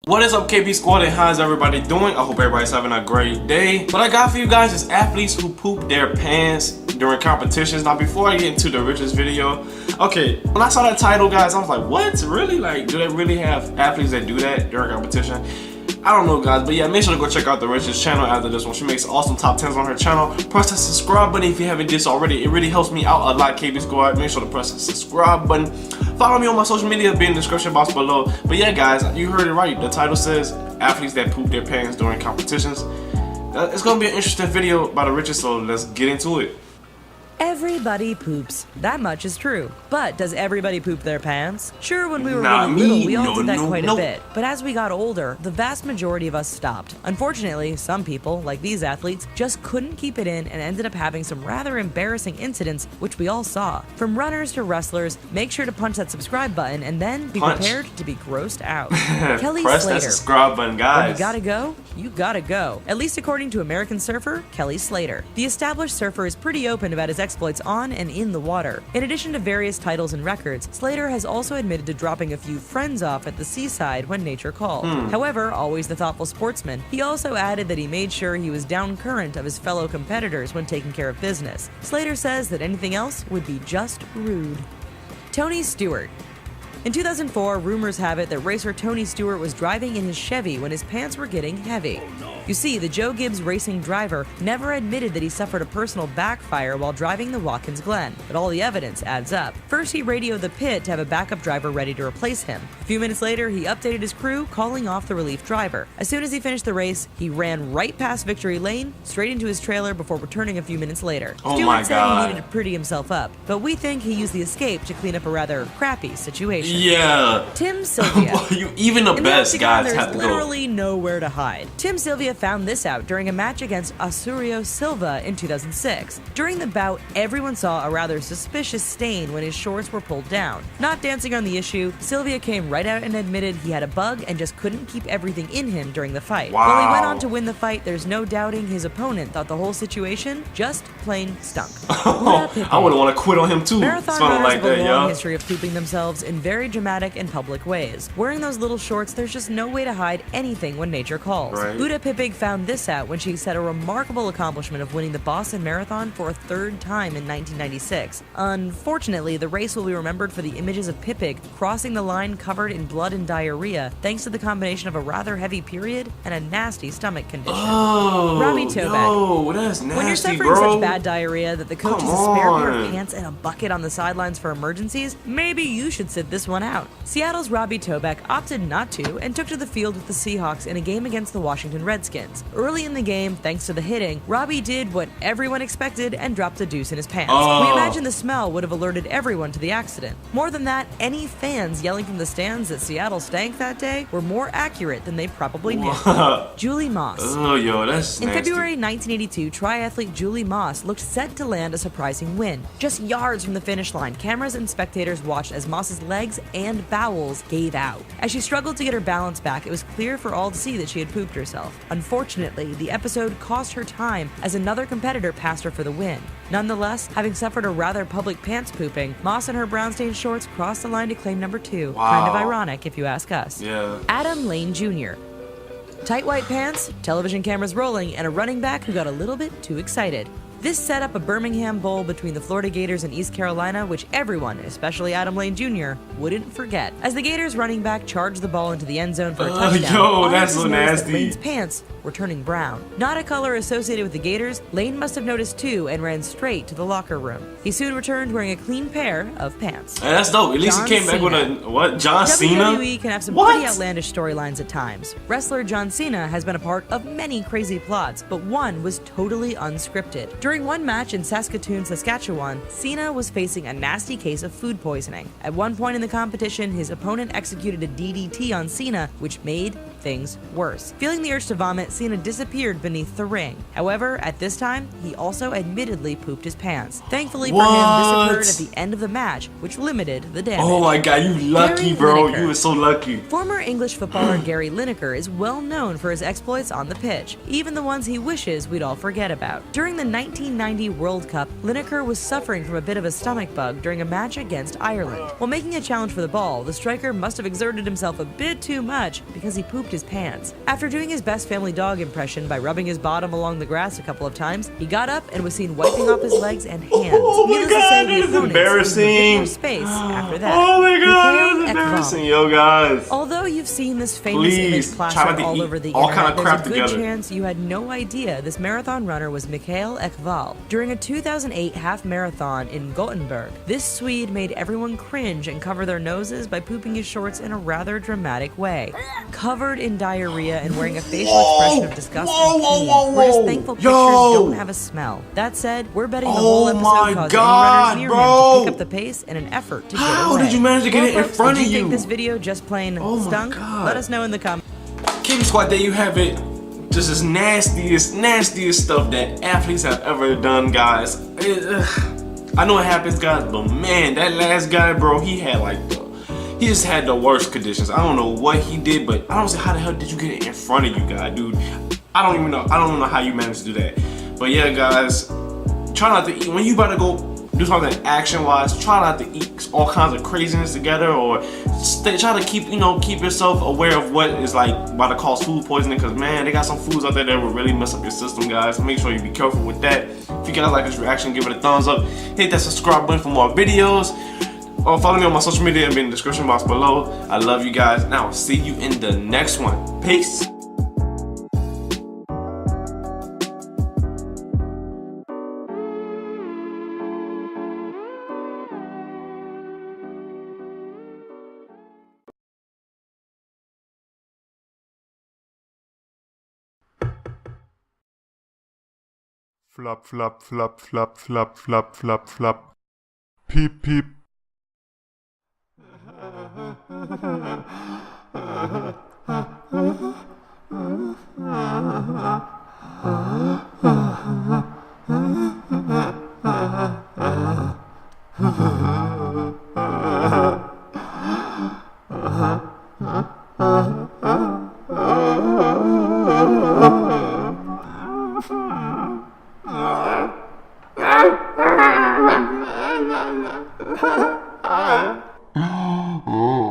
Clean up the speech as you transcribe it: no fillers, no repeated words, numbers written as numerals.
What is up, KB Squad, and how's everybody doing? I hope everybody's having a great day. What I got for you guys is athletes who poop their pants during competitions. Now, before I get into the richest video, okay, when I saw that title, guys, I was like, what? Really? Like, do they really have athletes that do that during competition? I don't know, guys, but yeah, make sure to go check out the richest channel after this one. She makes awesome top 10s on her channel. Press the subscribe button if you haven't did so already. It really helps me out a lot, KB Squad. Make sure to press the subscribe button. Follow me on my social media, be in the description box below. But yeah, guys, you heard it right. The title says athletes that poop their pants during competitions. It's gonna be an interesting video by the richest, so let's get into it. Everybody poops. That much is true. But does everybody poop their pants? Sure, when we were Nah, really little, we all did that quite no. a bit. But as we got older, the vast majority of us stopped. Unfortunately, some people, like these athletes, just couldn't keep it in and ended up having some rather embarrassing incidents, which we all saw. From runners to wrestlers, make sure to punch that subscribe button and then be prepared to be grossed out. Kelly Press Slater. that subscribe button, guys. When you gotta go, you gotta go. At least according to American surfer Kelly Slater. The established surfer is pretty open about his exploits on and in the water. In addition to various titles and records, Slater has also admitted to dropping a few friends off at the seaside when nature called. However, always the thoughtful sportsman, he also added that he made sure he was down current of his fellow competitors when taking care of business. Slater says that anything else would be just rude. Tony Stewart. In 2004, rumors have it that racer Tony Stewart was driving in his Chevy when his pants were getting heavy. You see, the Joe Gibbs racing driver never admitted that he suffered a personal backfire while driving the Watkins Glen, but all the evidence adds up. First, he radioed the pit to have a backup driver ready to replace him. A few minutes later, he updated his crew, calling off the relief driver. As soon as he finished the race, he ran right past Victory Lane, straight into his trailer before returning a few minutes later. Stewart said he needed to pretty himself up, but we think he used the escape to clean up a rather crappy situation. Yeah. Tim Sylvia. Even the best guys have to go. There's literally nowhere to hide. Tim Sylvia found this out during a match against Asurio Silva in 2006. During the bout, everyone saw a rather suspicious stain when his shorts were pulled down. Not dancing on the issue, Sylvia came right out and admitted he had a bug and just couldn't keep everything in him during the fight. Wow. While he went on to win the fight, there's no doubting his opponent thought the whole situation just plain stunk. I wouldn't want to quit on him too. Marathon Smelling runners like have a that, long yo. history of pooping themselves in very dramatic and public ways. Wearing those little shorts, there's just no way to hide anything when nature calls. Right. Uta Pippig found this out when she set a remarkable accomplishment of winning the Boston Marathon for a third time in 1996. Unfortunately, the race will be remembered for the images of Pippig crossing the line covered in blood and diarrhea, thanks to the combination of a rather heavy period and a nasty stomach condition. Oh, Robbie Toback. yo, that's nasty, When you're suffering bro. such bad diarrhea that the coach has a spare pair of pants and a bucket on the sidelines for emergencies, maybe you should sit this one out. Seattle's Robbie Toback opted not to and took to the field with the Seahawks in a game against the Washington Redskins. Early in the game, thanks to the hitting, Robbie did what everyone expected and dropped a deuce in his pants. We imagine the smell would have alerted everyone to the accident. More than that, any fans yelling from the stands that Seattle stank that day were more accurate than they probably knew. Julie Moss. Oh, yo, that's In nasty. February 1982, triathlete Julie Moss looked set to land a surprising win. Just yards from the finish line, cameras and spectators watched as Moss's legs and bowels gave out. As she struggled to get her balance back, it was clear for all to see that she had pooped herself. Unfortunately, the episode cost her time as another competitor passed her for the win. Nonetheless, having suffered a rather public pants pooping, Moss and her brown-stained shorts crossed the line to claim number 2. Wow. Kind of ironic, if you ask us. Yeah. Adam Lane Jr. Tight white pants, television cameras rolling, and a running back who got a little bit too excited. This set up a Birmingham Bowl between the Florida Gators and East Carolina, which everyone, especially Adam Lane Jr., wouldn't forget. As the Gators running back charged the ball into the end zone for a touchdown, yo, that's so audiences noticed that nasty. Lane's pants were turning brown. Not a color associated with the Gators, Lane must have noticed too and ran straight to the locker room. He soon returned wearing a clean pair of pants. Hey, that's dope. At least John he came back with Cena. a, what, John Cena? WWE can have some pretty outlandish storylines at times. Wrestler John Cena has been a part of many crazy plots, but one was totally unscripted. During one match in Saskatoon, Saskatchewan, Cena was facing a nasty case of food poisoning. At one point in the competition, his opponent executed a DDT on Cena, which made things worse. Feeling the urge to vomit, Cena disappeared beneath the ring. However, at this time, he also admittedly pooped his pants. Thankfully for him, this occurred at the end of the match, which limited the damage. Oh my god, you lucky, Gary bro. Lineker. You were so lucky. Former English footballer Gary Lineker is well known for his exploits on the pitch, even the ones he wishes we'd all forget about. During the 1990 World Cup, Lineker was suffering from a bit of a stomach bug during a match against Ireland. While making a challenge for the ball, the striker must have exerted himself a bit too much because he pooped his pants. After doing his best Family Dog impression by rubbing his bottom along the grass a couple of times, he got up and was seen wiping off his legs and hands. Oh my Needless God, to say, that the is opponents embarrassing. didn't give space after that. Oh my God, Mikhail that's embarrassing, Ekvam. yo guys. Although you've seen this famous Please, image try not plastered to all eat over the all internet, kind of crap there's a good together. chance you had no idea this marathon runner was Mikhail Ekval. During a 2008 half marathon in Gothenburg, this Swede made everyone cringe and cover their noses by pooping his shorts in a rather dramatic way. Covered in diarrhea and wearing a facial expression of disgust and pain, we're just thankful pictures don't have a smell. That said, we're betting the whole episode caused any runners near him to pick up the pace in an effort to get away. How did you manage to get Well, it in folks, front did of you you? think this video just plain Oh my stunk? God. Let us know in the comments. King Squad, there you have it. Just as nastiest stuff that athletes have ever done, guys. I know it happens, guys, but man, that last guy, bro, he just had the worst conditions. I don't know what he did, but I don't see how the hell did you get it in front of you, guy, dude. I don't even know how you managed to do that. But yeah, guys, try not to eat when you about to go do something action-wise. Try not to eat all kinds of craziness together, or try to keep yourself aware of what is like about to cause food poisoning. Cause man, they got some foods out there that will really mess up your system, guys. So make sure you be careful with that. If you guys like this reaction, give it a thumbs up. Hit that subscribe button for more videos. Or follow me on my social media. It'll be in the description box below. I love you guys. Now I'll see you in the next one. Peace. Flop, flop, flop, flop, flop, flop, flop, flop. Peep, peep. Oh.